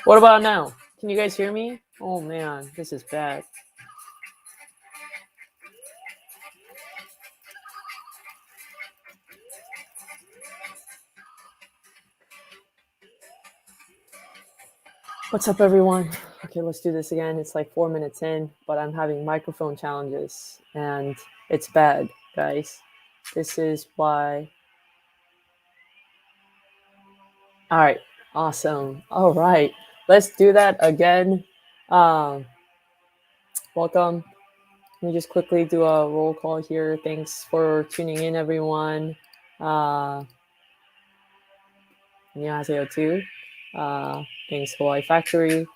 What about now? Can you guys hear me? Oh man, this is bad. What's up, everyone? Okay, let's do this again. It's like 4 minutes in, but I'm having microphone challenges, and it's bad, guys. This is why. All right, awesome. All right, let's do that again. Welcome. Let me just quickly do a roll call here. Thanks for tuning in, everyone. 안녕하세요 too. Thanks, Hawaii Factory.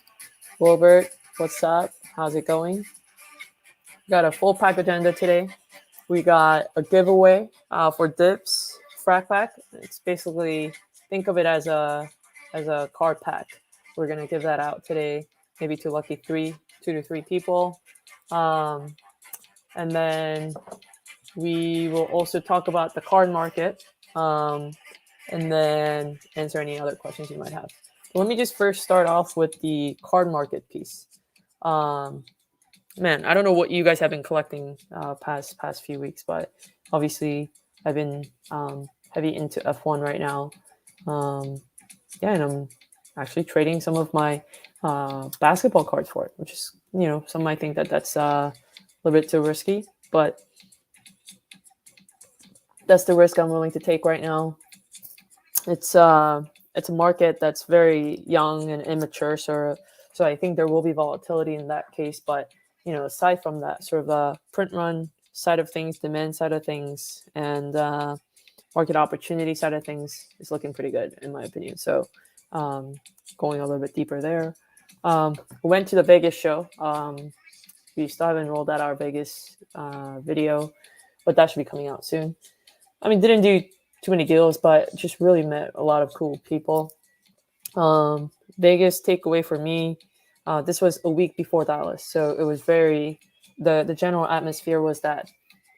Wilbert, what's up? How's it going? We got a full pack agenda today. We got a giveaway for Dibbs Frac Pack. It's basically, think of it as a card pack. We're gonna give that out today, maybe to lucky 2 to 3 people. And then we will also talk about the card market, and then answer any other questions you might have. Let me just first start off with the card market piece. Man, I don't know what you guys have been collecting past few weeks, but obviously I've been heavy into F1 right now. And I'm actually trading some of my basketball cards for it, which is, some might think that that's a little bit too risky, but that's the risk I'm willing to take right now. It's a market that's very young and immature, so I think there will be volatility in that case. But aside from that, sort of the print run side of things, demand side of things, and market opportunity side of things is looking pretty good in my opinion. So going a little bit deeper there, we went to the Vegas show. We still haven't rolled out our Vegas video, but that should be coming out soon. I mean, didn't do too many deals, but just really met a lot of cool people. Vegas takeaway for me, this was a week before Dallas, so it was very, the general atmosphere was that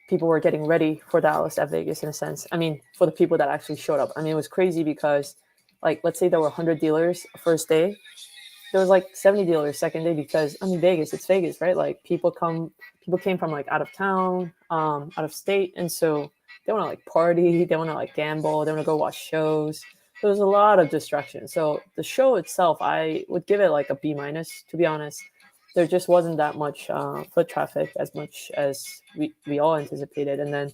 people were getting ready for Dallas at Vegas in a sense. I mean, for the people that actually showed up. I mean, it was crazy because, like, let's say there were 100 dealers first day, there was like 70 dealers second day because, I mean, Vegas, it's Vegas, right? Like people came from like out of town, out of state, and so they want to like party, they want to like gamble, they want to go watch shows. There was a lot of distraction. So the show itself, I would give it like a B-, to be honest. There just wasn't that much foot traffic as much as we all anticipated. And then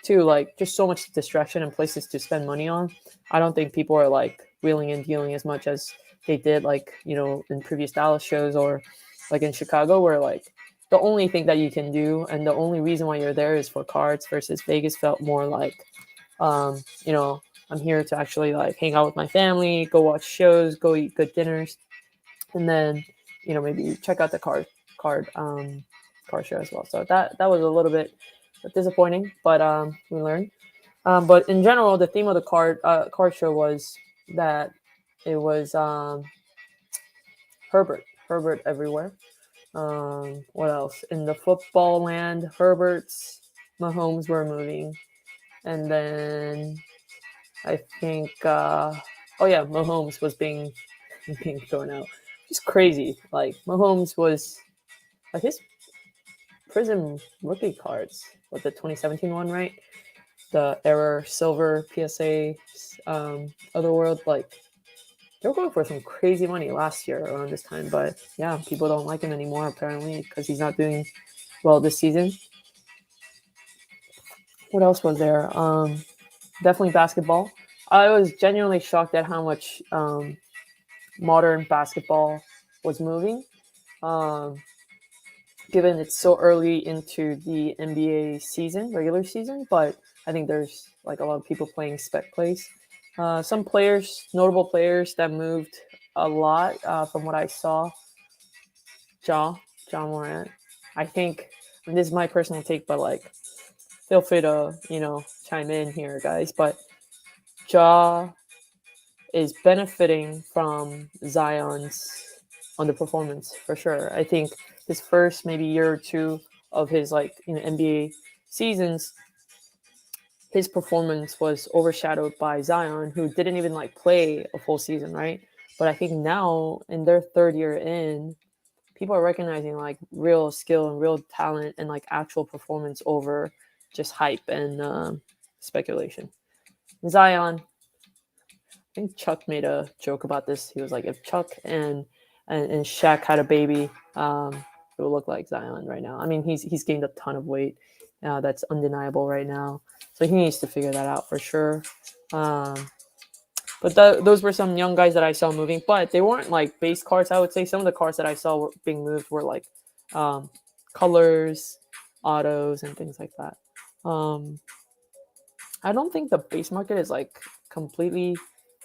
two, like just so much distraction and places to spend money on. I don't think people are like wheeling and dealing as much as they did, like, in previous Dallas shows or like in Chicago, where like the only thing that you can do and the only reason why you're there is for cards, versus Vegas felt more like, I'm here to actually like hang out with my family, go watch shows, go eat good dinners, and then, maybe check out the card show as well. So that was a little bit disappointing, but we learned. But in general, the theme of the card show was that it was Herbert everywhere. What else? In the football land, Herbert's, Mahomes were moving. And then I think, Mahomes was being thrown out. Just crazy. Like, Mahomes was, like, his Prism rookie cards, with the 2017 one, right? The Error Silver PSA Otherworld, like, they were going for some crazy money last year around this time, but yeah, people don't like him anymore apparently because he's not doing well this season. What else was there? Definitely basketball. I was genuinely shocked at how much modern basketball was moving, given it's so early into the NBA season, regular season. But I think there's like a lot of people playing spec plays. Some players, notable players that moved a lot from what I saw. Ja Morant. I think, and this is my personal take, but like, feel free to chime in here, guys. But Ja is benefiting from Zion's underperformance for sure. I think his first maybe year or two of his NBA seasons, his performance was overshadowed by Zion, who didn't even like play a full season, right? But I think now in their third year in, people are recognizing like real skill and real talent and like actual performance over just hype and speculation. Zion, I think Chuck made a joke about this. He was like, if Chuck and Shaq had a baby, it would look like Zion right now. I mean, he's gained a ton of weight. That's undeniable right now. So he needs to figure that out for sure. But those were some young guys that I saw moving, but they weren't like base cards. I would say some of the cards that I saw were being moved were like colors, autos, and things like that. I don't think the base market is like completely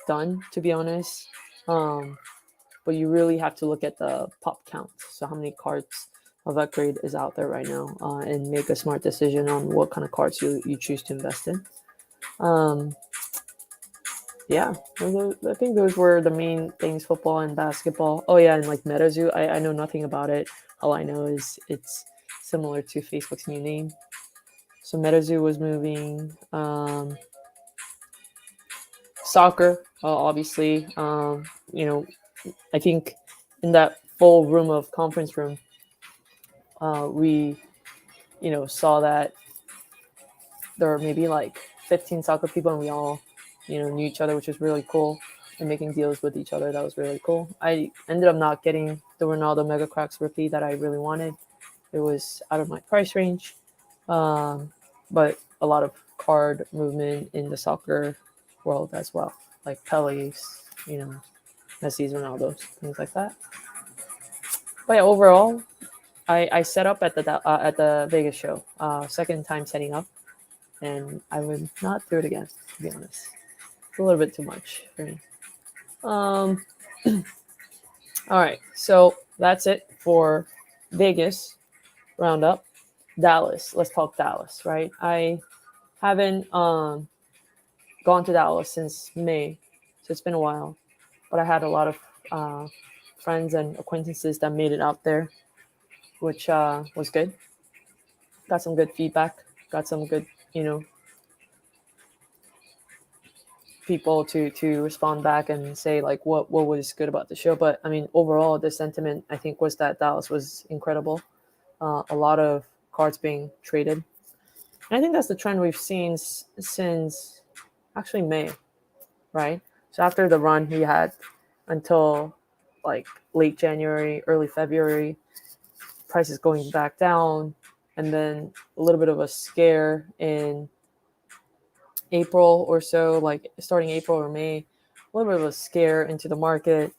done, to be honest. But you really have to look at the pop count. So how many cards of that grade is out there right now, and make a smart decision on what kind of cards you choose to invest in. Yeah, I think those were the main things, football and basketball. Oh yeah, and like MetaZoo, I know nothing about it. All I know is it's similar to Facebook's new name. So MetaZoo was moving. Soccer, obviously. I think in that full room of conference room, we, saw that there were maybe like 15 soccer people, and we all, knew each other, which was really cool. And making deals with each other, that was really cool. I ended up not getting the Ronaldo Mega Cracks rookie that I really wanted. It was out of my price range, but a lot of card movement in the soccer world as well, like Pele's, Messi's, Ronaldo's, things like that. But yeah, overall, I set up at the Vegas show, second time setting up, and I would not do it again, to be honest. It's a little bit too much for me. All right, so that's it for Vegas roundup. Dallas, let's talk Dallas, right? I haven't gone to Dallas since May, so it's been a while. But I had a lot of friends and acquaintances that made it out there, which was good. Got some good feedback. Got some good, people to respond back and say like what was good about the show. But I mean, overall, the sentiment I think was that Dallas was incredible. A lot of cards being traded. And I think that's the trend we've seen since actually May, right? So after the run he had until like late January, early February, prices going back down, and then a little bit of a scare in April or so, like starting April or May, a little bit of a scare into the market.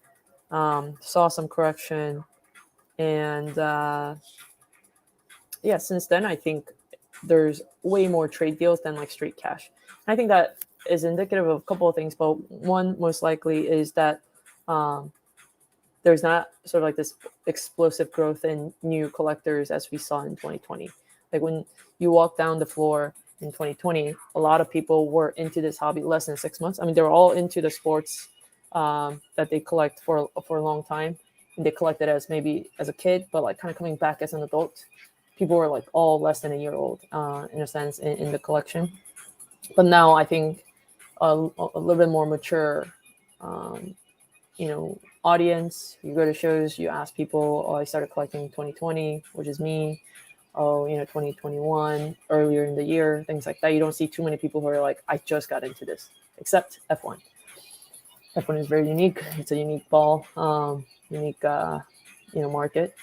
Saw some correction, and yeah, since then I think there's way more trade deals than like straight cash. And I think that is indicative of a couple of things, but one most likely is that there's not sort of like this explosive growth in new collectors as we saw in 2020. Like when you walk down the floor in 2020, a lot of people were into this hobby less than 6 months. I mean, they were all into the sports that they collect for a long time, and they collected as maybe as a kid, but like kind of coming back as an adult. People were like all less than a year old in a sense in the collection. But now I think a little bit more mature, audience. You go to shows, you ask people, oh, I started collecting in 2020, which is me. Oh, 2021, earlier in the year, things like that. You don't see too many people who are like, I just got into this, except F1. F1 is very unique. It's a unique ball, unique, market.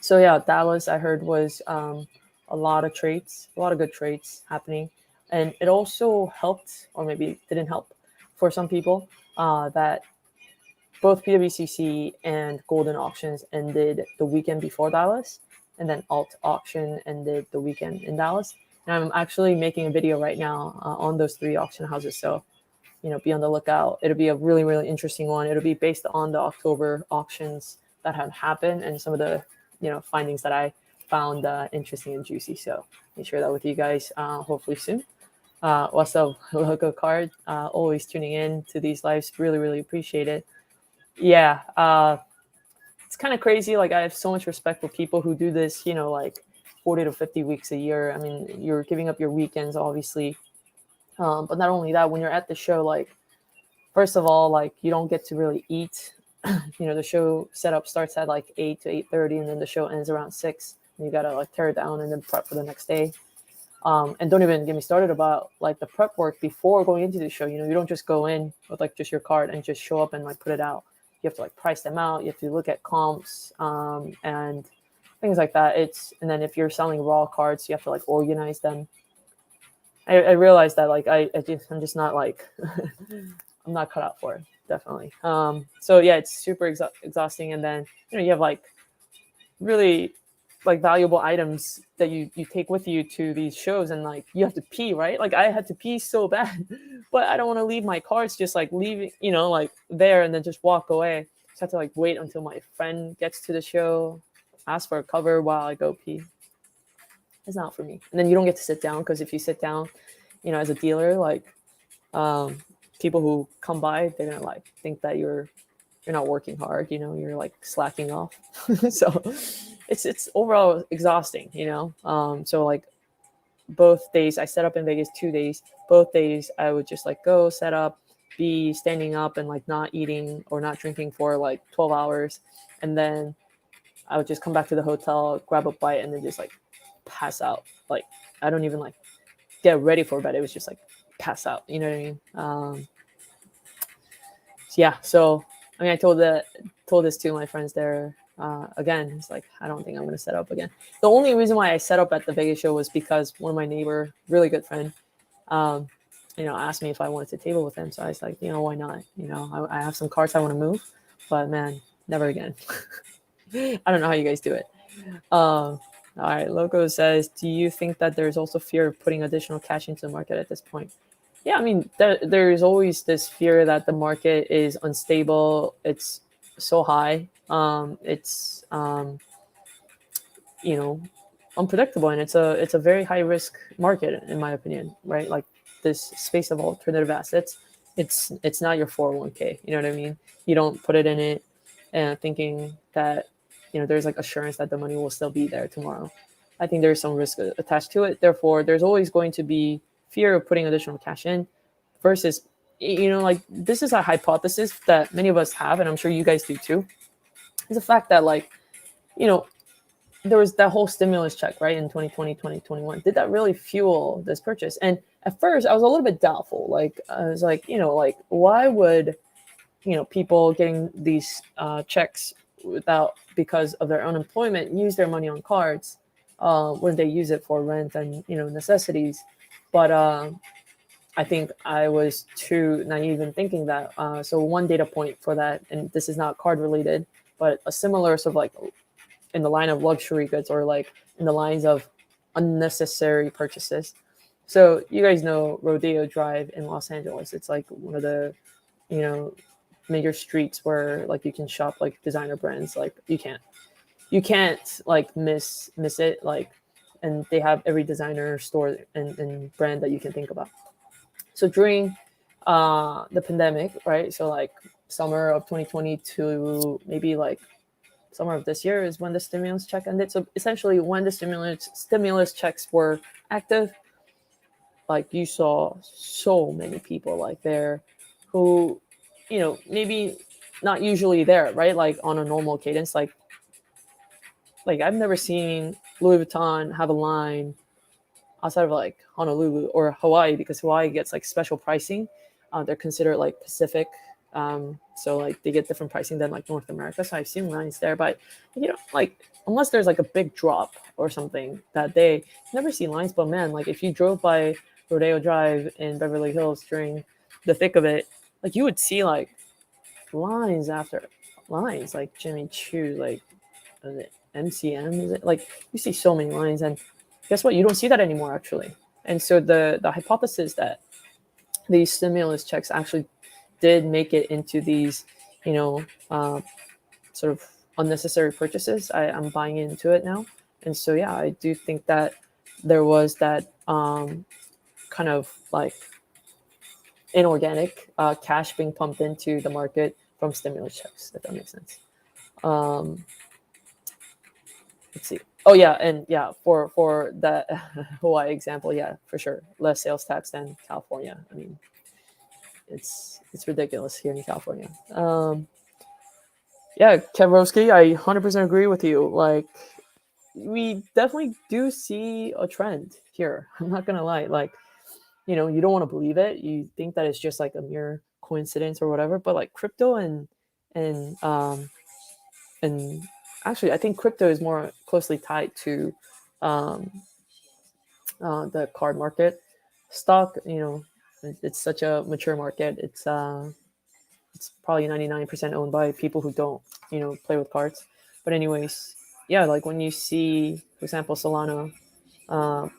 So yeah, Dallas, I heard, was a lot of trades, a lot of good trades happening. And it also helped, or maybe didn't help for some people, that both PWCC and Golden Auctions ended the weekend before Dallas, and then Alt Auction ended the weekend in Dallas. And I'm actually making a video right now on those three auction houses. So, be on the lookout. It'll be a really, really interesting one. It'll be based on the October auctions that have happened and some of the, findings that I found interesting and juicy. So I'll share that with you guys hopefully soon. What's up, Loco Card? Always tuning in to these lives. Really, really appreciate it. Yeah, it's kind of crazy. Like, I have so much respect for people who do this, like 40 to 50 weeks a year. I mean, you're giving up your weekends, obviously. But not only that, when you're at the show, like, first of all, like you don't get to really eat. The show setup starts at like 8 to 8:30, and then the show ends around 6. And you gotta like tear it down and then prep for the next day. And don't even get me started about like the prep work before going into the show. You don't just go in with like just your card and just show up and like put it out. You have to like price them out. You have to look at comps and things like that. And then if you're selling raw cards, you have to like organize them. I realized that like I'm just not like I'm not cut out for it, definitely. So yeah, it's super exhausting. And then you have like really like valuable items that you take with you to these shows, and like you have to pee, right? Like I had to pee so bad, but I don't want to leave my cards just like leaving, like there and then just walk away. So I have to like wait until my friend gets to the show, ask for a cover while I go pee. It's not for me. And then you don't get to sit down, because if you sit down, as a dealer, like people who come by, they're gonna like think that you're not working hard, you're like slacking off. So it's overall exhausting, so like both days I set up in Vegas, 2 days, both days I would just like go set up, be standing up and like not eating or not drinking for like 12 hours. And then I would just come back to the hotel, grab a bite, and then just like pass out. Like I don't even like get ready for bed. It was just like pass out. You know what I mean? Yeah. So I mean, I told this to my friends there. Again, it's like I don't think I'm going to set up again. The only reason why I set up at the Vegas show was because one of my neighbor, really good friend, asked me if I wanted to table with him. So I was like, why not? I have some cards I want to move, but man, never again. I don't know how you guys do it. All right, Loco says, do you think that there's also fear of putting additional cash into the market at this point? Yeah, I mean, there's always this fear that the market is unstable. It's so high. It's unpredictable, and it's a very high risk market, in my opinion, right? Like this space of alternative assets, it's not your 401k. You know what I mean? You don't put it in it and thinking that there's like assurance that the money will still be there tomorrow. I think there's some risk attached to it. Therefore, there's always going to be fear of putting additional cash in, versus like this is a hypothesis that many of us have, and I'm sure you guys do too. Is the fact that like there was that whole stimulus check, right, in 2020, 2021. Did that really fuel this purchase? And at first I was a little bit doubtful. Like I was like, like why would people getting these checks because of their unemployment use their money on cards when they use it for rent and necessities? But I think I was too naive in thinking that. So one data point for that, and this is not card related, but a similar sort of like in the line of luxury goods, or like in the lines of unnecessary purchases. So you guys know Rodeo Drive in Los Angeles. It's like one of the major streets where like you can shop like designer brands. Like you can't like miss it. Like, and they have every designer store and brand that you can think about. So during the pandemic, right? So like summer of 2020 to maybe like summer of this year is when the stimulus check ended. So essentially when the stimulus checks were active, like you saw so many people like there who, maybe not usually there, right? Like on a normal cadence, like I've never seen Louis Vuitton have a line outside of like Honolulu or Hawaii, because Hawaii gets like special pricing. They're considered like Pacific. So like they get different pricing than like North America. So I've seen lines there, but like unless there's like a big drop or something that day, never see lines. But man, like if you drove by Rodeo Drive in Beverly Hills during the thick of it, like you would see like lines after lines, like Jimmy Choo, like MCM, is it? Like you see so many lines, and guess what? You don't see that anymore, actually. And so the hypothesis that these stimulus checks actually did make it into these, sort of unnecessary purchases, I'm buying into it now. And so, yeah, I do think that there was that kind of like inorganic cash being pumped into the market from stimulus checks, if that makes sense. Let's see. Oh yeah, and yeah, for that Hawaii example, yeah, for sure, less sales tax than California. I mean, it's ridiculous here in California. Yeah, Kevrovsky, I 100% agree with you. Like, we definitely do see a trend here. I'm not gonna lie. Like, you know, you don't want to believe it. You think that it's just like a mere coincidence or whatever. But like crypto and and actually, I think crypto is more closely tied to um, the card market. Stock, you know, it's such a mature market. It's probably 99% owned by people who don't, you know, play with cards. But anyways, yeah, like when you see, for example, Solana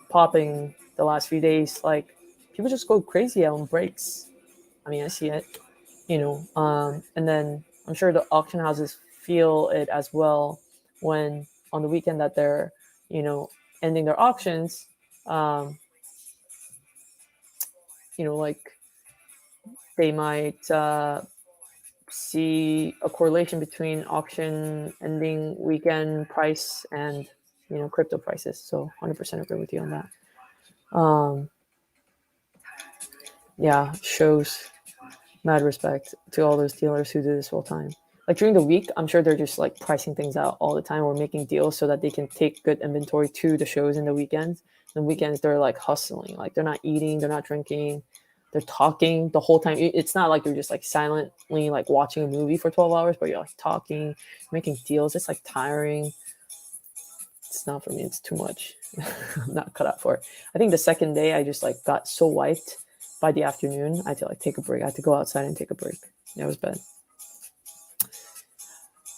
popping the last few days, like people just go crazy on breaks. I mean, I see it, you know, and then I'm sure the auction houses feel it as well when on the weekend that they're, you know, ending their auctions. Um, you know, like they might see a correlation between auction ending weekend price and, you know, crypto prices. So 100% agree with you on that. Yeah, shows mad respect to all those dealers who do this full time. Like during the week, I'm sure they're just like pricing things out all the time or making deals so that they can take good inventory to the shows in the weekends. The weekends, they're like hustling. Like they're not eating, they're not drinking, they're talking the whole time. It's not like they're just like silently like watching a movie for 12 hours, but you're like talking, making deals. It's like tiring. It's not for me. It's too much. I'm not cut out for it. I think the second day I just like got so wiped by the afternoon. I had to like take a break. I had to go outside and take a break. It was bad.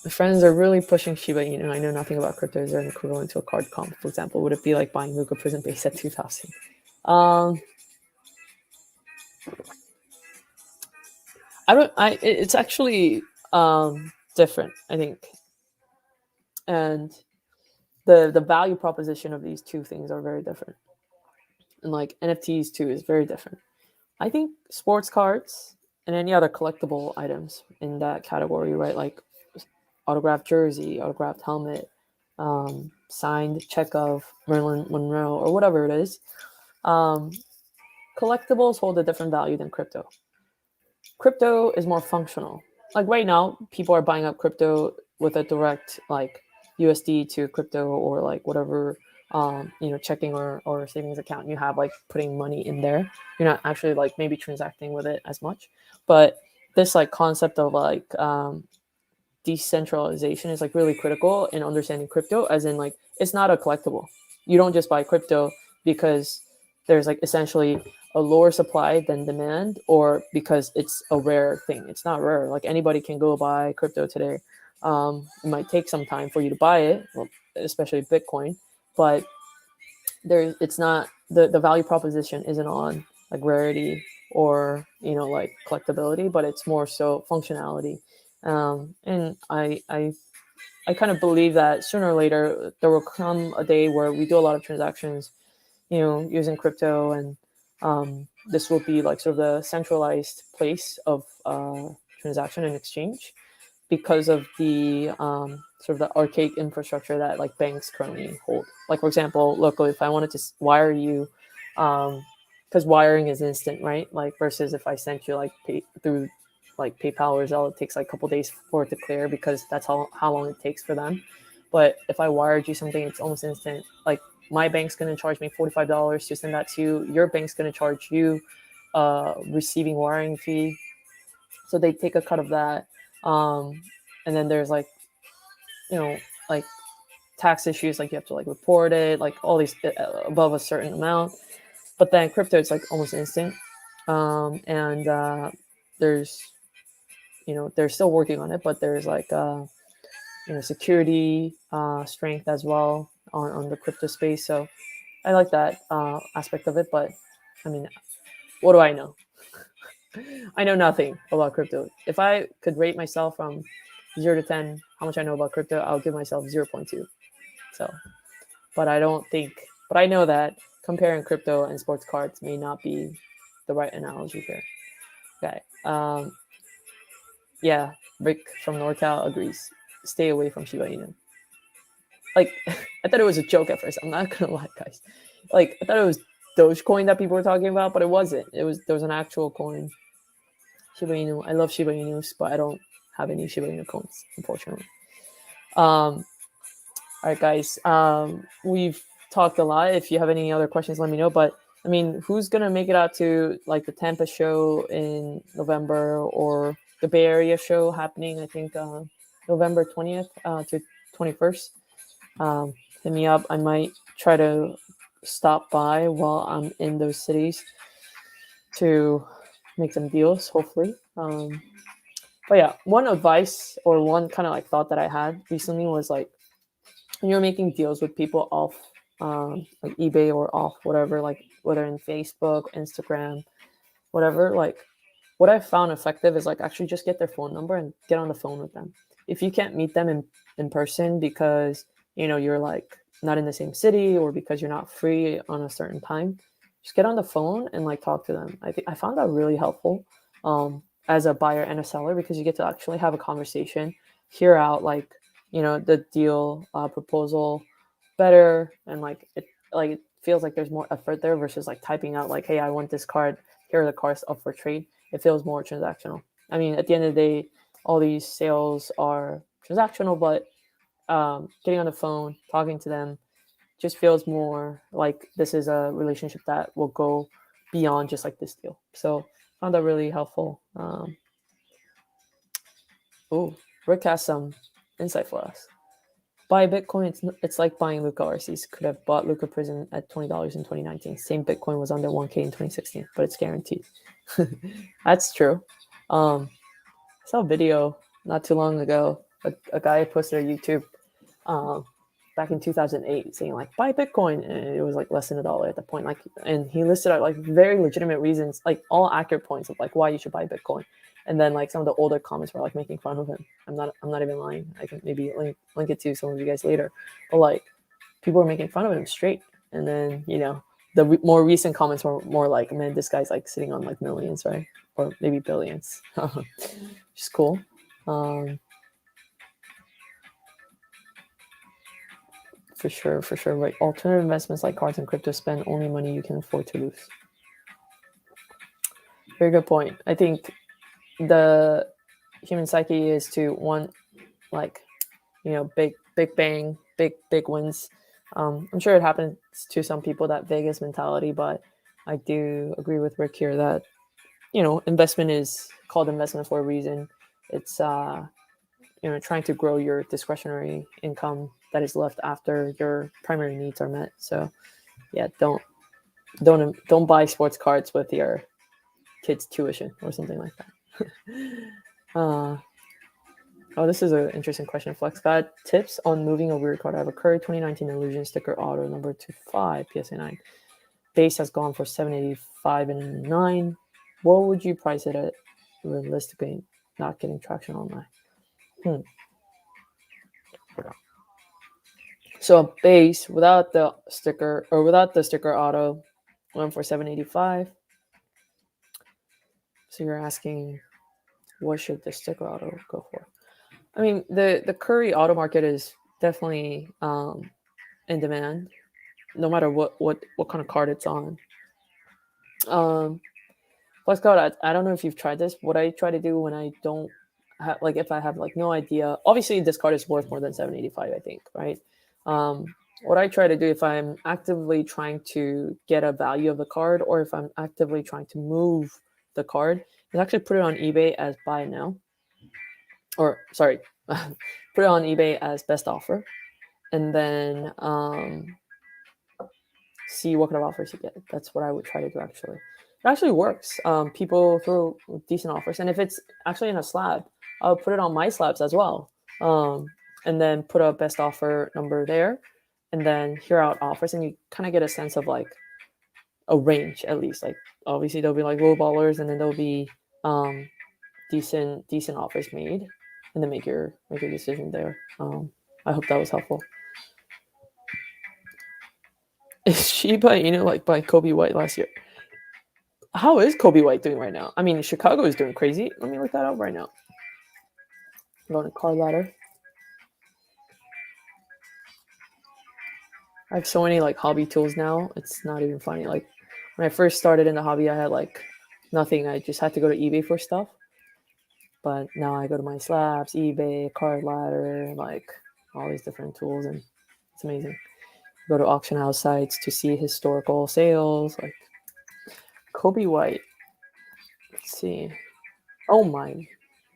The friends are really pushing Shiba Inu. I know nothing about crypto. Is there an equivalent to a card comp, for example? Would it be like buying Luca Prison Base at 2000? I don't. It's actually different, I think, and the value proposition of these two things are very different, and like NFTs too is very different. I think sports cards and any other collectible items in that category, right? Like autographed jersey, autographed helmet, signed check of Marilyn Monroe, or whatever it is. Um, Collectibles hold a different value than crypto. Crypto is more functional. Like right now, people are buying up crypto with a direct like USD to crypto or like whatever you know, checking or savings account you have, like putting money in there. You're not actually like maybe transacting with it as much. But this like concept of like decentralization is like really critical in understanding crypto, as in like it's not a collectible. You don't just buy crypto because there's like essentially a lower supply than demand, or because it's a rare thing. It's not rare. Like anybody can go buy crypto today. It might take some time for you to buy it, well, especially Bitcoin, but there it's not the value proposition isn't on like rarity or, you know, like collectability, but it's more so functionality. And I kind of believe that sooner or later there will come a day where we do a lot of transactions, you know, using crypto, and this will be like sort of the centralized place of transaction and exchange, because of the sort of the archaic infrastructure that like banks currently hold. Like for example, locally, if I wanted to wire you, because wiring is instant, right? Like versus if I sent you like through like PayPal or Zelle, it takes like a couple days for it to clear because that's how long it takes for them. But if I wired you something, it's almost instant. Like my bank's going to charge me $45 to send that to you. Your bank's going to charge you receiving wiring fee. So they take a cut of that. And then there's like, you know, like tax issues, like you have to like report it, like all these above a certain amount. But then crypto, it's like almost instant. And there's, you know, they're still working on it, but there's like, you know, security strength as well on the crypto space. So I like that aspect of it. But I mean, what do I know? I know nothing about crypto. If I could rate myself from 0 to 10, how much I know about crypto, I'll give myself 0.2. So, but I don't think, but I know that comparing crypto and sports cards may not be the right analogy here. Okay. Yeah, Rick from NorCal agrees. Stay away from Shiba Inu. Like, I thought it was a joke at first. I'm not gonna lie, guys. Like, I thought it was Dogecoin that people were talking about, but it wasn't. There was an actual coin. Shiba Inu. I love Shiba Inus, but I don't have any Shiba Inu coins, unfortunately. All right, guys. We've talked a lot. If you have any other questions, let me know. But I mean, who's gonna make it out to like the Tampa show in November or the Bay Area show happening? I think November 20th to 21st. Hit me up. I might try to stop by while I'm in those cities to make some deals, hopefully. But yeah, one advice or one kind of like thought that I had recently was like when you're making deals with people off like eBay or off whatever, like whether in Facebook, Instagram, whatever, like what I found effective is like actually just get their phone number and get on the phone with them. If you can't meet them in person because you're like not in the same city or because you're not free on a certain time, just get on the phone and like talk to them. I found that really helpful as a buyer and a seller because you get to actually have a conversation, hear out like the deal proposal better, and it feels like there's more effort there versus like typing out like, hey, I want this card, here are the cards up for trade. It feels more transactional. I mean, at the end of the day, all these sales are transactional, but getting on the phone, talking to them, just feels more like this is a relationship that will go beyond just like this deal. So I found that really helpful. Rick has some insight for us. Buy Bitcoin, it's like buying Luca RCs. Could have bought Luca Prison at $20 in 2019. Same Bitcoin was under 1K in 2016, but it's guaranteed. That's true. I saw a video not too long ago. A guy posted on YouTube back in 2008 saying like buy Bitcoin, and it was like less than $1 at the point. Like, and he listed out like very legitimate reasons, like all accurate points of like why you should buy Bitcoin. And then like some of the older comments were like making fun of him. I'm not even lying. I can maybe link it to some of you guys later. But like people were making fun of him straight. And then the more recent comments were more like, man, this guy's like sitting on like millions, right? Or maybe billions. Which is cool. For sure. Right. Alternative investments like cards and crypto spend only money you can afford to lose. Very good point. I think the human psyche is to want like big bang, big wins. I'm sure it happens to some people, that Vegas mentality, but I do agree with Rick here that investment is called investment for a reason. It's trying to grow your discretionary income that is left after your primary needs are met. So yeah, don't buy sports cards with your kids' tuition or something like that. This is an interesting question. Flex got tips on moving a weird card. I have a Curry 2019 Illusion sticker auto number 25 PSA 9. Base has gone for 785 and 9. What would you price it at realistically not getting traction online? So a base without the sticker auto went for 785. So you're asking, what should the sticker auto go for? I mean, the Curry auto market is definitely in demand, no matter what kind of card it's on. Plus code, I don't know if you've tried this. What I try to do when I don't have, like, if I have like no idea, obviously this card is worth more than 785, I think, right? What I try to do if I'm actively trying to get a value of the card, or if I'm actively trying to move the card, is actually put it on eBay as buy now, or sorry, put it on eBay as best offer, and then see what kind of offers you get. That's what I would try to do, actually. It actually works. People throw decent offers, and if it's actually in a slab, I'll put it on my slabs as well, and then put a best offer number there, and then hear out offers, and you kind of get a sense of like a range at least. Like obviously there'll be like low ballers, and then there'll be decent offers made, and then make your decision there. I hope that was helpful. Is Shiba Inu like by Kobe White last year? How is Kobe White doing right now? I mean, Chicago is doing crazy. Let me look that up right now. I'm going to card ladder. I have so many like hobby tools now. It's not even funny. Like when I first started in the hobby, I had like nothing. I just had to go to eBay for stuff. But now I go to my slabs, eBay, card ladder, like all these different tools, and it's amazing. Go to auction house sites to see historical sales, like Kobe White. Let's see. Oh my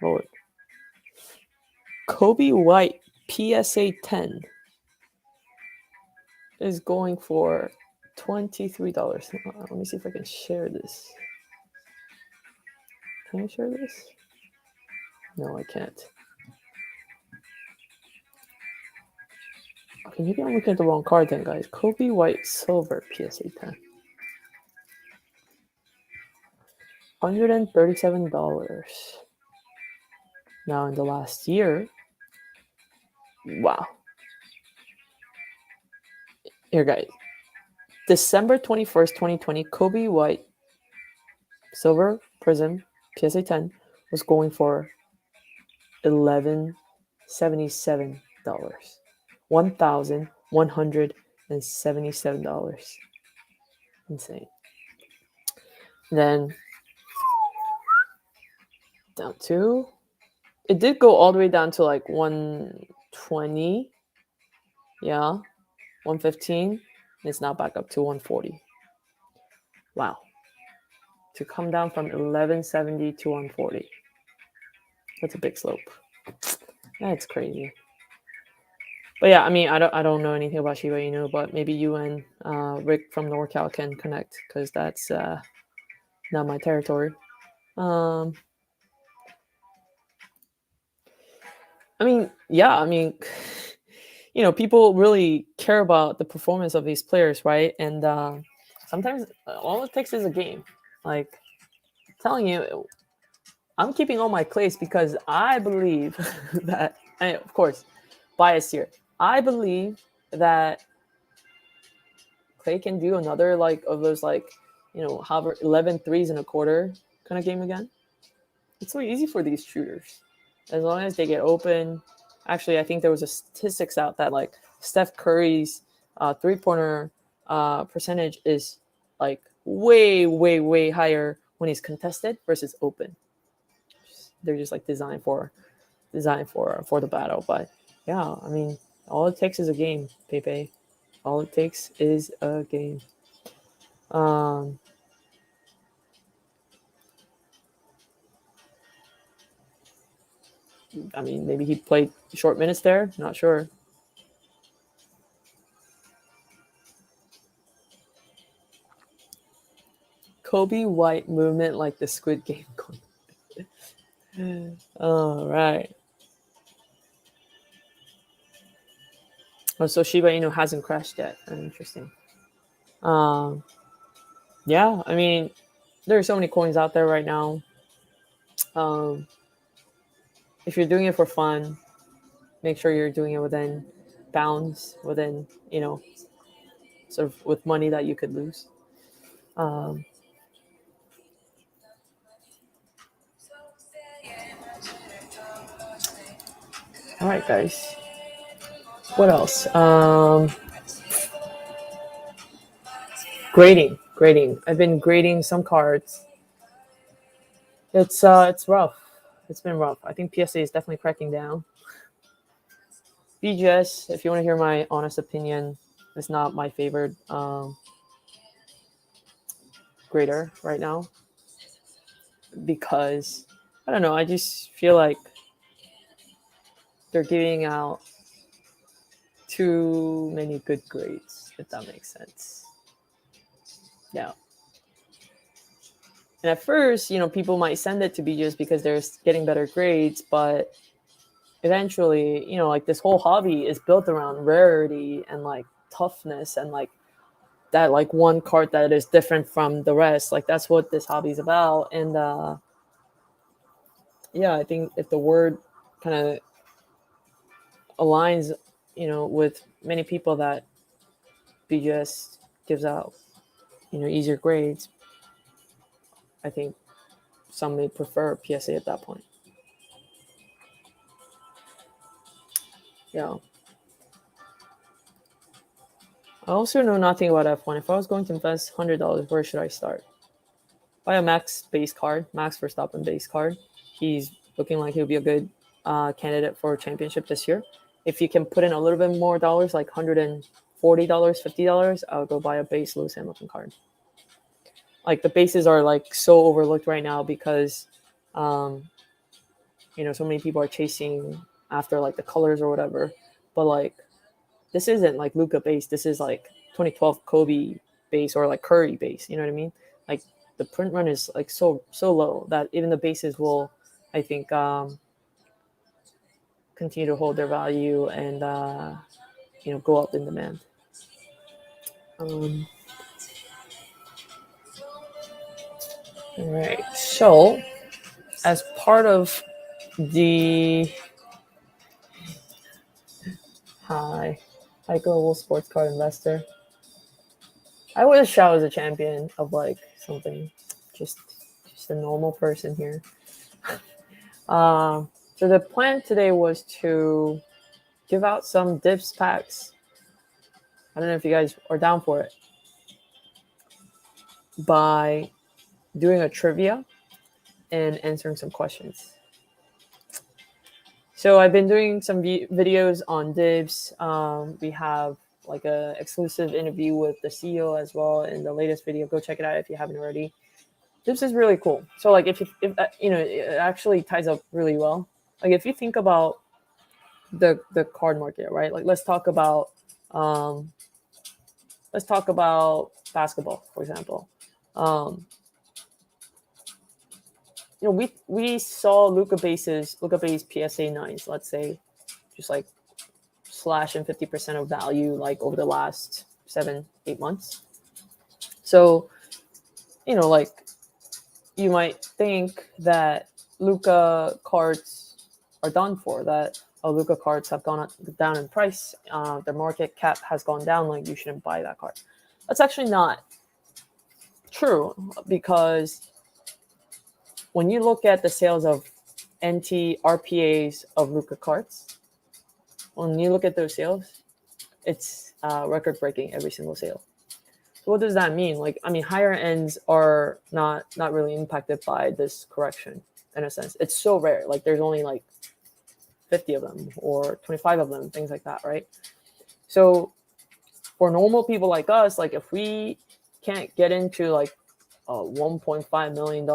lord. Kobe White PSA 10 is going for $23. Let me see if I can share this. Can I share this? No, I can't. Okay, maybe I'm looking at the wrong card then, guys. Kobe White Silver PSA 10. $137. Now in the last year, wow. Here, guys. December 21st, 2020, Kobe White Silver Prism PSA 10 was going for $1,177. $1,177. Insane. Then down to, it did go all the way down to like 120. Yeah. 115. It's now back up to 140. Wow. To come down from 1170 to 140. That's a big slope. That's crazy. But yeah, I mean, I don't know anything about Shiba Inu, but maybe you and Rick from NorCal can connect, because that's not my territory. I mean, yeah, I mean, you know, people really care about the performance of these players, right? And sometimes all it takes is a game. Like, I'm telling you, I'm keeping all my clays because I believe that, and of course, bias here. I believe that Clay can do another like of those, like, you know, however 11 threes and a quarter kind of game again. It's so easy for these shooters as long as they get open. Actually, I think there was a statistics out that like Steph Curry's 3-pointer percentage is like way higher when he's contested versus open. They're just like designed for the battle. But yeah, I mean, all it takes is a game, Pepe. All it takes is a game. I mean, maybe he played short minutes there. Not sure. Kobe White movement like the Squid Game. All right. Oh, so Shiba Inu hasn't crashed yet. Interesting. Yeah, I mean, there are so many coins out there right now. If you're doing it for fun, make sure you're doing it within bounds, within, you know, sort of with money that you could lose. All right, guys. What else? Grading. I've been grading some cards. It's rough. It's been rough. I think PSA is definitely cracking down. BGS, if you want to hear my honest opinion, is not my favorite grader right now, because I don't know. I just feel like they're giving out too many good grades, if that makes sense. Yeah. And at first, you know, people might send it to BGS because they're getting better grades, but eventually, you know, like this whole hobby is built around rarity and like toughness and like that, like one card that is different from the rest. Like that's what this hobby is about. And yeah, I think if the word kind of aligns, you know, with many people that BGS gives out, you know, easier grades, I think some may prefer PSA at that point. Yeah. I also know nothing about F1. If I was going to invest $100, where should I start? Buy a Max base card, Max Verstappen base card. He's looking like he'll be a good candidate for a championship this year. If you can put in a little bit more dollars, like $140, $50, I would go buy a base Lewis Hamilton card. Like the bases are like so overlooked right now because, so many people are chasing after like the colors or whatever. But like, this isn't like Luka base. This is like 2012 Kobe base or like Curry base. You know what I mean? Like the print run is like so low that even the bases will, I think, continue to hold their value and go up in demand. All right. So, as part of the Hi Global Sports Card Investor, I wish I was a champion of like something, just a normal person here. So the plan today was to give out some Dibbs packs. I don't know if you guys are down for it. By doing a trivia and answering some questions. So I've been doing some videos on Dibbs. We have like a exclusive interview with the CEO as well in the latest video. Go check it out if you haven't already. Dibbs is really cool. So like if it actually ties up really well. Like if you think about the card market, right? Like let's talk about basketball, for example. We saw Luka base PSA 9s, let's say, just like slashing 50% of value like over the last 7-8 months. So, like you might think that Luka cards are done for, that Luka cards have gone down in price. Their market cap has gone down, like you shouldn't buy that card. That's actually not true, because when you look at the sales of NT RPAs of Luka cards, when you look at those sales, it's record breaking every single sale. So what does that mean? Like, I mean, higher ends are not really impacted by this correction in a sense. It's so rare. Like there's only like 50 of them or 25 of them, things like that, right? So for normal people like us, like if we can't get into like a $1.5 million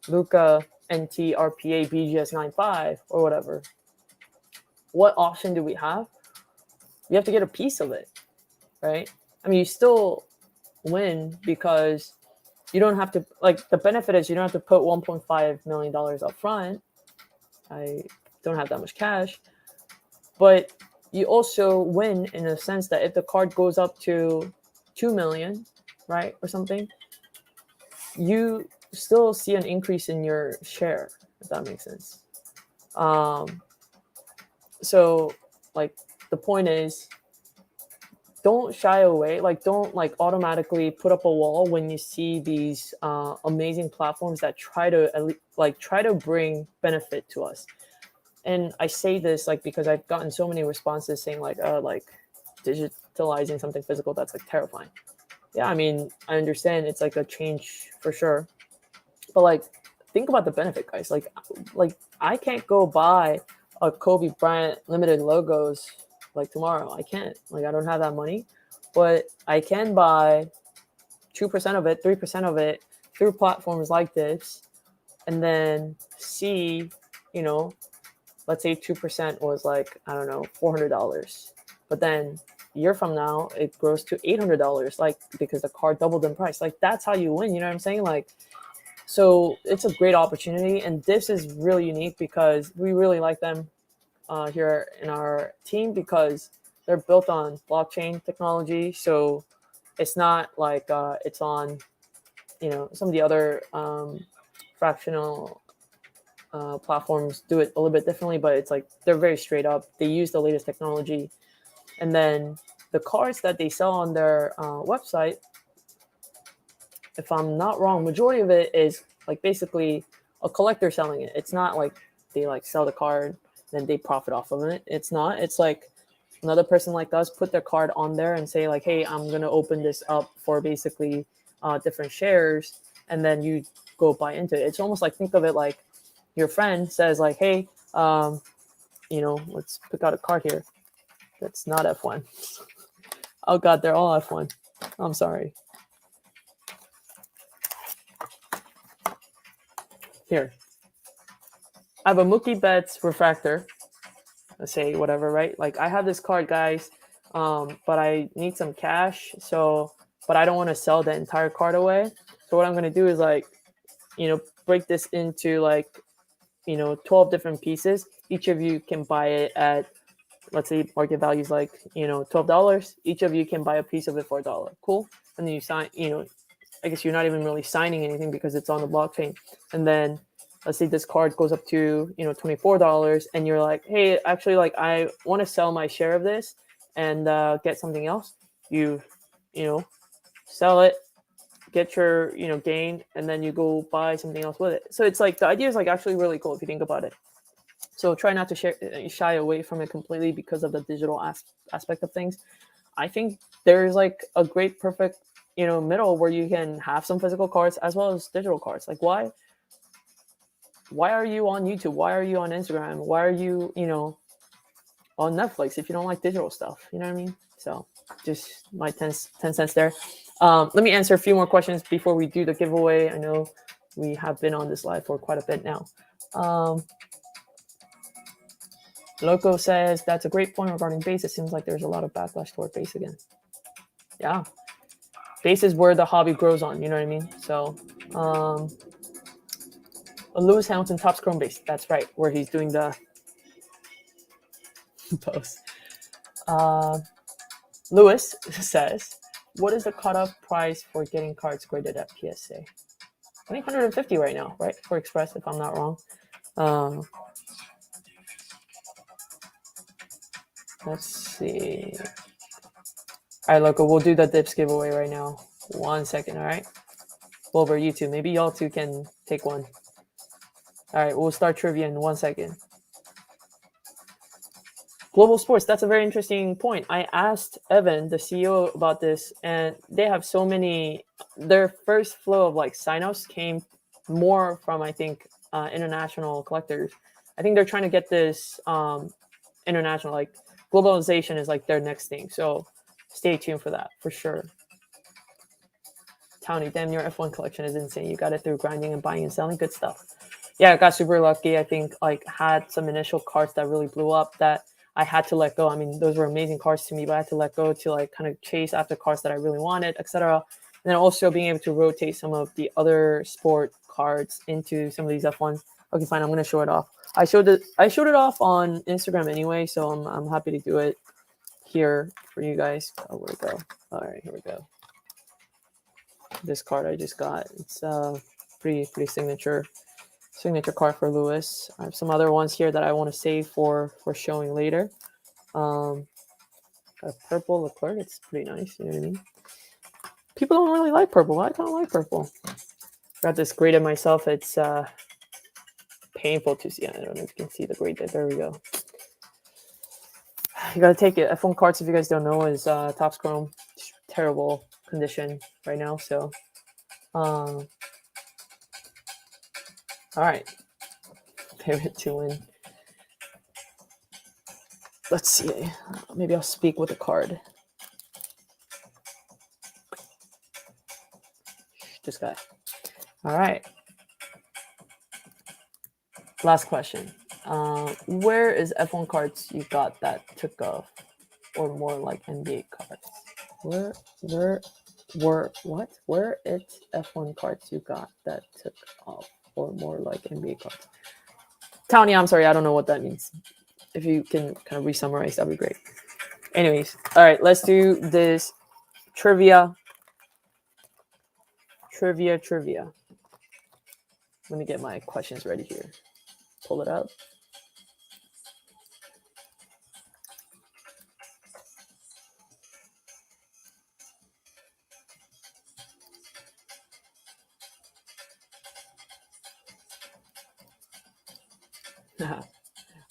Luka NT RPA BGS 95 or whatever, what option do we have? You have to get a piece of it, right? I mean, you still win because you don't have to, like, the benefit is you don't have to put $1.5 million up front. I don't have that much cash, but you also win in a sense that if the card goes up to 2 million, right, or something, you still see an increase in your share, if that makes sense. So like the point is, don't shy away. Like don't like automatically put up a wall when you see these amazing platforms that try to bring benefit to us. And I say this like because I've gotten so many responses saying like digitalizing something physical, that's like terrifying. Yeah, I mean, I understand it's like a change for sure, but like think about the benefit, guys. Like I can't go buy a Kobe Bryant limited logos like tomorrow. I can't. Like I don't have that money, but I can buy 2% of it, 3% of it through platforms like this, and then see, let's say 2% was like, I don't know, $400, but then a year from now it grows to $800, like because the card doubled in price. Like that's how you win. You know what I'm saying? Like, so it's a great opportunity, and this is really unique because we really like them here in our team because they're built on blockchain technology. So it's not like it's on, some of the other fractional platforms do it a little bit differently, but it's like they're very straight up. They use the latest technology, and then the cards that they sell on their website, if I'm not wrong, majority of it is like basically a collector selling it. It's not like they like sell the card then they profit off of it. It's not. It's like another person like us put their card on there and say like, hey, I'm gonna open this up for basically different shares, and then you go buy into it. It's almost like, think of it like your friend says like, hey, let's pick out a card here that's not F1. Oh God, they're all F1. I'm sorry. Here, I have a Mookie Betts refractor. Let's say whatever, right? Like I have this card, guys, but I need some cash. But I don't want to sell the entire card away. So what I'm going to do is like, break this into like, 12 different pieces. Each of you can buy it at, let's say market value is like, $12. Each of you can buy a piece of it for $1. Cool. And then you sign, I guess you're not even really signing anything because it's on the blockchain. And then let's say this card goes up to, $24 and you're like, hey, actually, like I want to sell my share of this and get something else. You sell it, get your, gain, and then you go buy something else with it. So it's like the idea is like actually really cool if you think about it. So try not to shy away from it completely because of the digital aspect of things. I think there's like a great perfect, middle where you can have some physical cards as well as digital cards. Like why are you on YouTube? Why are you on Instagram? Why are you, on Netflix if you don't like digital stuff? You know what I mean? So just my 10 cents there. Let me answer a few more questions before we do the giveaway. I know we have been on this live for quite a bit now. Loco says, that's a great point regarding base. It seems like there's a lot of backlash toward base again. Yeah. Base is where the hobby grows on, you know what I mean? So, Lewis Hamilton Topps Chrome base. That's right, where he's doing the post. Lewis says, what is the cutoff price for getting cards graded at PSA? I think 150 right now, right? For Express, if I'm not wrong. Let's see. All right, Loco, we'll do the Dibbs giveaway right now. 1 second, all right? Over YouTube. Maybe y'all two can take one. All right, we'll start trivia in 1 second. Global Sports, that's a very interesting point. I asked Evan, the CEO, about this, and they have so many. Their first flow of like signups came more from, I think, international collectors. I think they're trying to get this international, like globalization is like their next thing. So stay tuned for that, for sure. Townie, damn, your F1 collection is insane. You got it through grinding and buying and selling. Good stuff. Yeah, I got super lucky. I think like had some initial cards that really blew up that I had to let go. I mean, those were amazing cards to me, but I had to let go to like kind of chase after cards that I really wanted, etc. And then also being able to rotate some of the other sport cards into some of these F1s. Okay, fine. I'm gonna show it off. I showed it off on Instagram anyway, so I'm happy to do it here for you guys. Oh, where'd it go? All right, here we go. This card I just got. It's pretty signature card for Lewis. I have some other ones here that I want to save for showing later. Got a purple Leclerc. It's pretty nice. You know what I mean? People don't really like purple. I don't like purple. Got this graded myself. It's painful to see. I don't know if you can see the grade there. There we go. You gotta take it. F1 cards, if you guys don't know, is Topps Chrome. Terrible condition right now. So, all right. Favorite to win. Let's see. Maybe I'll speak with a card. This guy. All right. Last question. Where is F1 cards you got that took off, or more like NBA cards? Where it's F1 cards you got that took off, or more like NBA cards? Tony, I'm sorry, I don't know what that means. If you can kind of re-summarize, that'd be great. Anyways, all right, let's do this trivia. Let me get my questions ready here. Pull it up.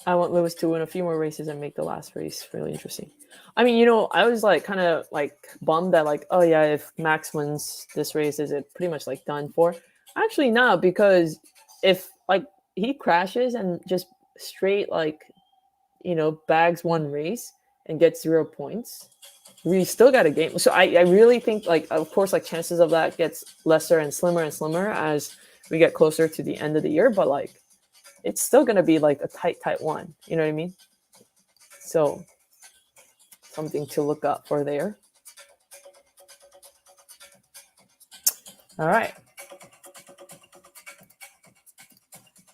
I want Lewis to win a few more races and make the last race really interesting. I mean, I was like kind of like bummed that like, oh yeah, if Max wins this race, is it pretty much like done for? Actually, no, because if like he crashes and just straight like, bags one race and gets 0 points, we still got a game. So I really think, like, of course, like, chances of that gets lesser and slimmer as we get closer to the end of the year, but like, it's still going to be like a tight one. You know what I mean? So something to look up for there. All right.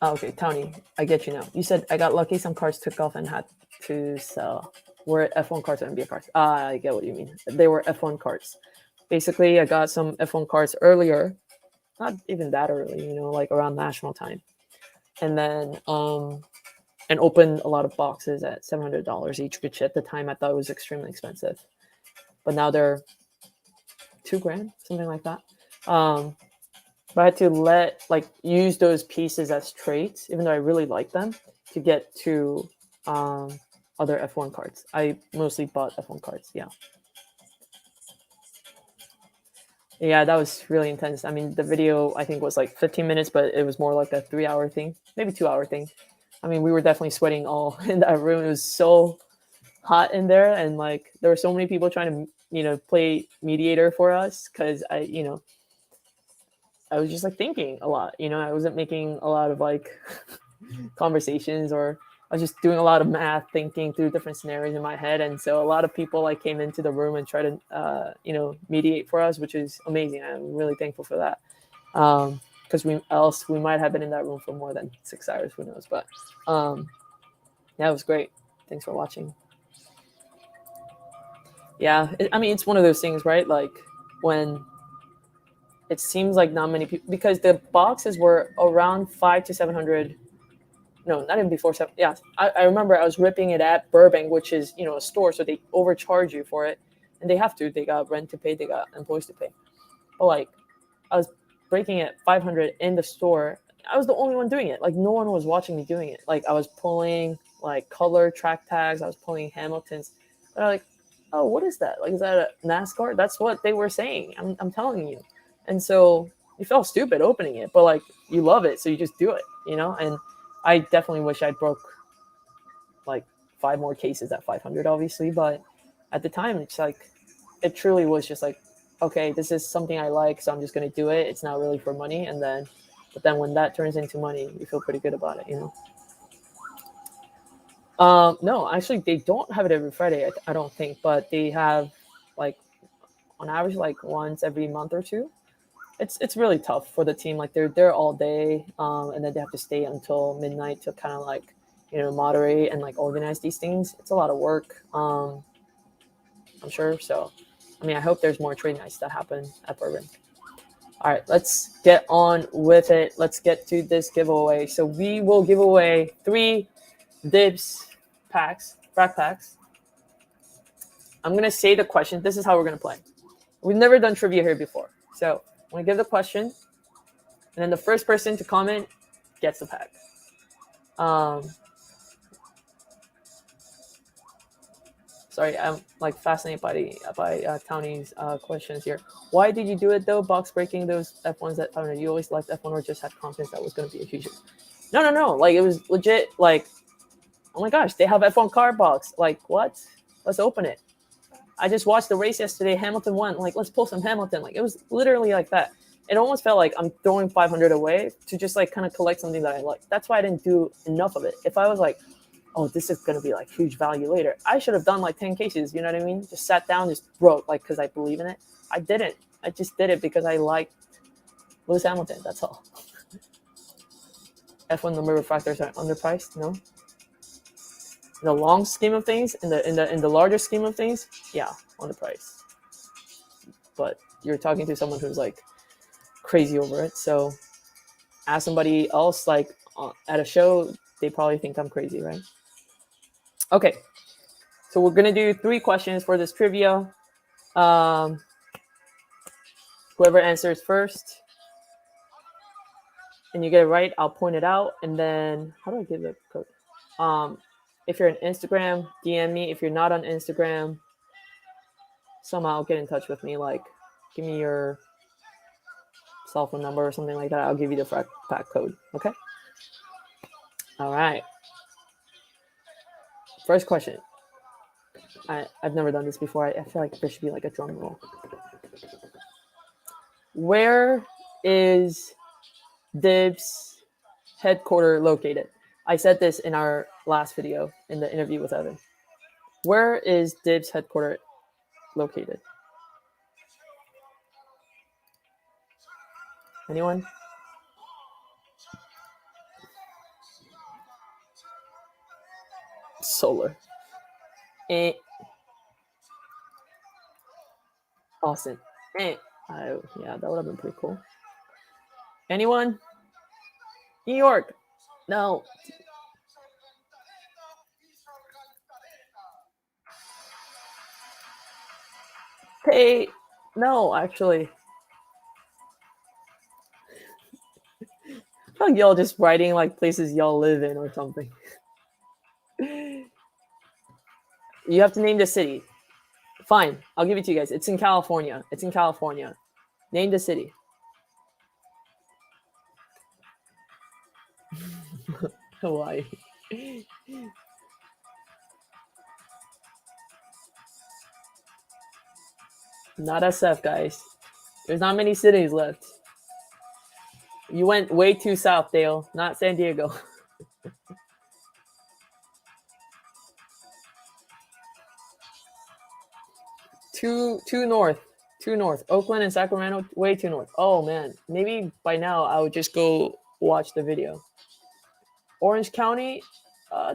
Oh, okay, Tony, I get you now. You said I got lucky. Some cards took off and had to sell. Were F1 cards or NBA cards? I get what you mean. They were F1 cards. Basically, I got some F1 cards earlier. Not even that early, like around national time. And then and opened a lot of boxes at $700 each, which at the time I thought was extremely expensive. But now they're $2,000, something like that. But I had to use those pieces as trades, even though I really like them, to get to other F1 cards. I mostly bought F1 cards, yeah. Yeah, that was really intense. I mean, the video, I think, was like 15 minutes, but it was more like a 3-hour thing, maybe 2-hour thing. I mean, we were definitely sweating all in that room. It was so hot in there, and like there were so many people trying to, play mediator for us, because I was just like thinking a lot. I wasn't making a lot of like conversations, or I was just doing a lot of math, thinking through different scenarios in my head. And so a lot of people like came into the room and tried to, mediate for us, which is amazing. I'm really thankful for that. Because we might have been in that room for more than 6 hours, who knows? But yeah, it was great. Thanks for watching. Yeah, I mean, it's one of those things, right? Like when it seems like not many people, because the boxes were around 500 to 700. No, not even before 7. Yeah, I remember I was ripping it at Burbank, which is a store, so they overcharge you for it, and they have to. They got rent to pay, they got employees to pay. But like, I was breaking it 500 in the store. I was the only one doing it. Like, no one was watching me doing it. Like, I was pulling like color track tags. I was pulling Hamiltons. They're like, oh, what is that? Like, is that a NASCAR? That's what they were saying. I'm telling you. And so you felt stupid opening it, but like, you love it, so you just do it, And I definitely wish I broke like 5 more cases at 500, obviously. But at the time, it's like, it truly was just like, okay, this is something I like, so I'm just going to do it. It's not really for money. But then when that turns into money, you feel pretty good about it, No, actually, they don't have it every Friday, I don't think, but they have like on average like once every month or two. It's really tough for the team. Like, they're there all day, and then they have to stay until midnight to kind of like moderate and like organize these things. It's a lot of work. I'm sure. So, I mean, I hope there's more trade nights that happen at Bourbon. All right, let's get on with it. Let's get to this giveaway. So we will give away 3 Dibbs packs, Frac Packs. I'm gonna say the question. This is how we're gonna play. We've never done trivia here before, so I'm gonna give the question, and then the first person to comment gets the pack. Sorry, I'm like fascinated by Tony's questions here. Why did you do it though? Box breaking those F1s at 500. You always liked F1 or just had confidence that was going to be a huge. No. Like, it was legit. Like, oh my gosh, they have F1 car box. Like, what? Let's open it. I just watched the race yesterday. Hamilton won. Like, let's pull some Hamilton. Like, it was literally like that. It almost felt like I'm throwing 500 away to just like kind of collect something that I like. That's why I didn't do enough of it. If I was like, oh, this is going to be like huge value later, I should have done like 10 cases. You know what I mean? Just sat down, just wrote, like, because I believe in it. I didn't. I just did it because I liked Lewis Hamilton. That's all. F1 number refractors are underpriced. No. In the long scheme of things, in the larger scheme of things, yeah, underpriced. But you're talking to someone who's like crazy over it. So ask somebody else like at a show, they probably think I'm crazy, right? Okay. So we're going to do 3 questions for this trivia. Whoever answers first and you get it right, I'll point it out. And then, how do I give the code? If you're on Instagram, DM me. If you're not on Instagram, somehow get in touch with me. Like, give me your cell phone number or something like that. I'll give you the Frac Pack code. Okay? All right. First question. I've never done this before. I feel like there should be like a drum roll. Where is Dibbs headquarters located? I said this in our last video in the interview with Evan. Where is Dibbs headquarters located? Anyone? Solar. Austin. Yeah, that would have been pretty cool. Anyone? New York. No. Hey, no, actually. I feel like y'all just writing like places y'all live in or something. You have to name the city. Fine, I'll give it to you guys. It's in California. It's in California. Name the city. Hawaii. Not SF, guys. There's not many cities left. You went way too south, Dale. Not San Diego. Too north. Too north. Oakland and Sacramento, way too north. Oh, man. Maybe by now I would just go watch the video. Orange County,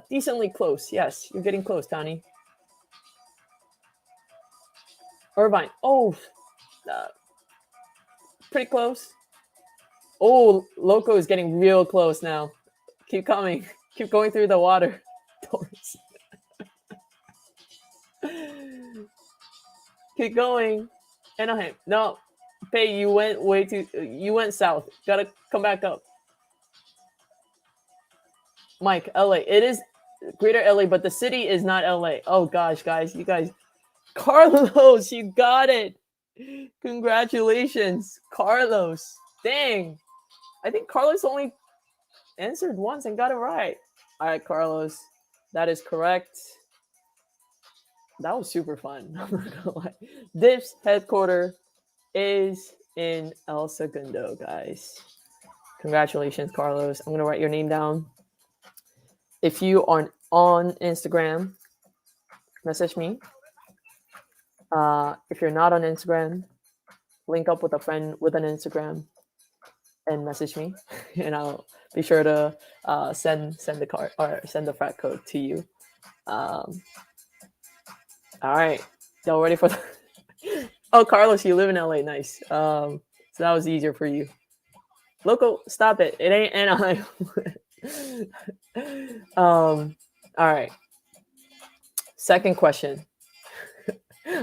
decently close. Yes, you're getting close, Tony. Irvine. Oh, pretty close. Oh, Loco is getting real close now. Keep coming. Keep going through the water. Keep going. Anaheim. No. Pay, you went way too... You went south. Gotta come back up. Mike, LA. It is Greater LA, but the city is not LA. Oh, gosh, guys. You guys... Carlos, you got it. Congratulations. Carlos. Dang. I think Carlos only answered once and got it right. All right, Carlos. That is correct. That was super fun. I'm not gonna lie. Dibbs headquarters is in El Segundo, guys. Congratulations, Carlos. I'm gonna write your name down. If you are on Instagram, message me. If you're not on Instagram, link up with a friend with an Instagram and message me, and I'll be sure to send the card or send the frac code to you. All right, y'all ready for the? Oh, Carlos, you live in LA. Nice. So that was easier for you. Loco, stop it. It ain't Anaheim. All right. Second question.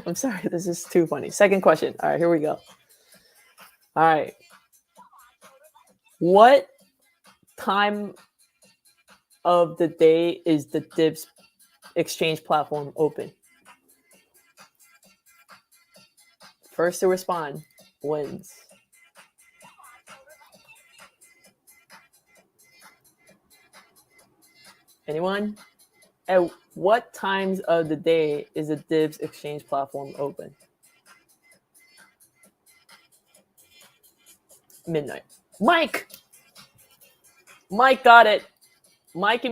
I'm sorry, this is too funny. Second question. All right, here we go. All right. What time of the day is the Dibbs exchange platform open? First to respond wins. Anyone? At what times of the day is the Dibbs exchange platform open? Midnight. Mike got it. Mike.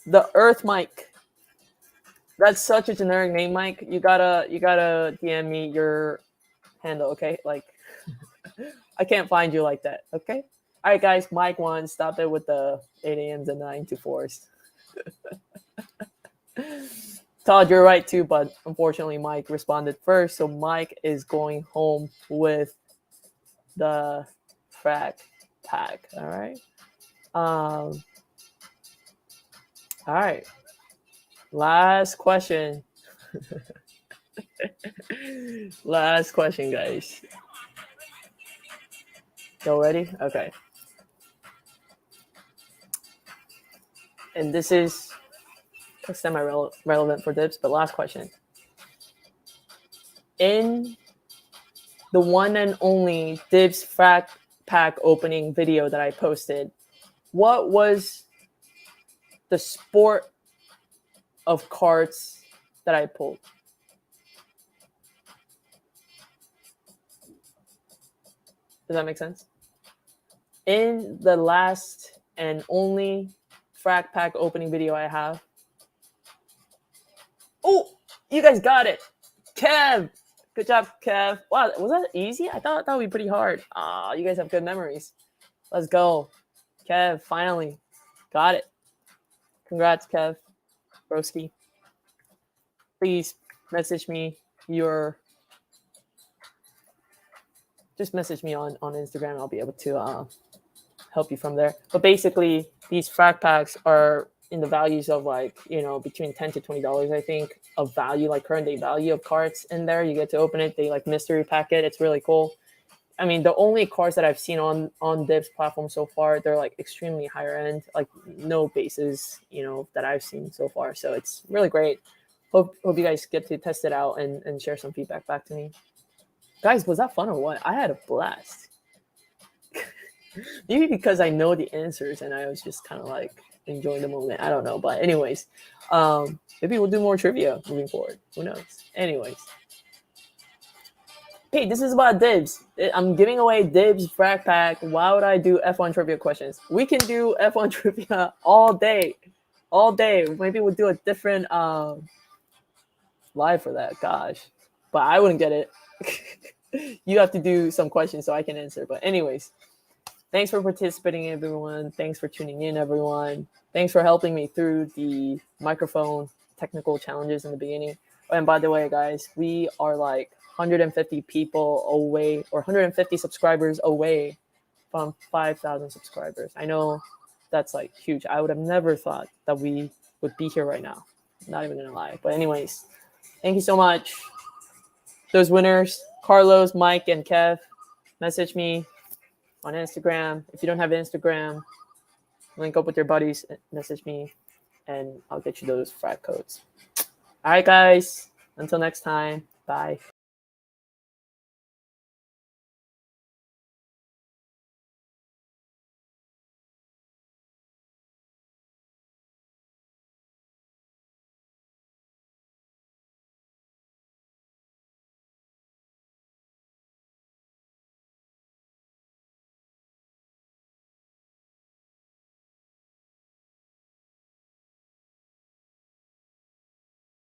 The Earth Mike. That's such a generic name, Mike. You gotta DM me your handle, okay? Like, I can't find you like that, okay? All right, guys. Mike won. Stop it with the 8 a.m.s and 9 to 4s. Todd, you're right too, but unfortunately, Mike responded first, so Mike is going home with the frac pack. All right. All right. Last question. Last question, guys. Y'all ready? Okay. And this is semi-relevant for Dibbs, but last question. In the one and only Dibbs Frac Pack opening video that I posted, what was the sport of cards that I pulled. Does that make sense? In the last and only Frac Pack opening video I have. Oh, you guys got it. Kev. Good job, Kev. Wow, was that easy? I thought that would be pretty hard. You guys have good memories. Let's go. Kev, finally. Got it. Congrats, Kev. Broski. Please message me just message me on Instagram. I'll be able to help you from there. But basically, these Frac Packs are in the values of like, between $10 to $20, I think, of value, like current day value of cards in there. You get to open it. They like mystery pack it. It's really cool. I mean, the only cards that I've seen on Dibbs platform so far, they're like extremely higher end, like no bases, that I've seen so far. So it's really great. Hope you guys get to test it out and share some feedback back to me. Guys, was that fun or what? I had a blast. Maybe because I know the answers and I was just kind of like enjoying the moment. I don't know. But anyways, maybe we'll do more trivia moving forward. Who knows? Anyways. Hey, this is about Dibbs. I'm giving away Dibbs Frac Pack. Why would I do F1 trivia questions? We can do F1 trivia all day. All day. Maybe we'll do a different live for that. Gosh. But I wouldn't get it. You have to do some questions so I can answer. But anyways, thanks for participating, everyone. Thanks for tuning in, everyone. Thanks for helping me through the microphone technical challenges in the beginning. And by the way, guys, we are like 150 people away, or 150 subscribers away from 5,000 subscribers. I know that's like huge. I would have never thought that we would be here right now. Not even gonna lie. But anyways, thank you so much. Those winners, Carlos, Mike, and Kev, message me on Instagram. If you don't have Instagram, link up with your buddies, message me, and I'll get you those frac codes. All right, guys. Until next time. Bye.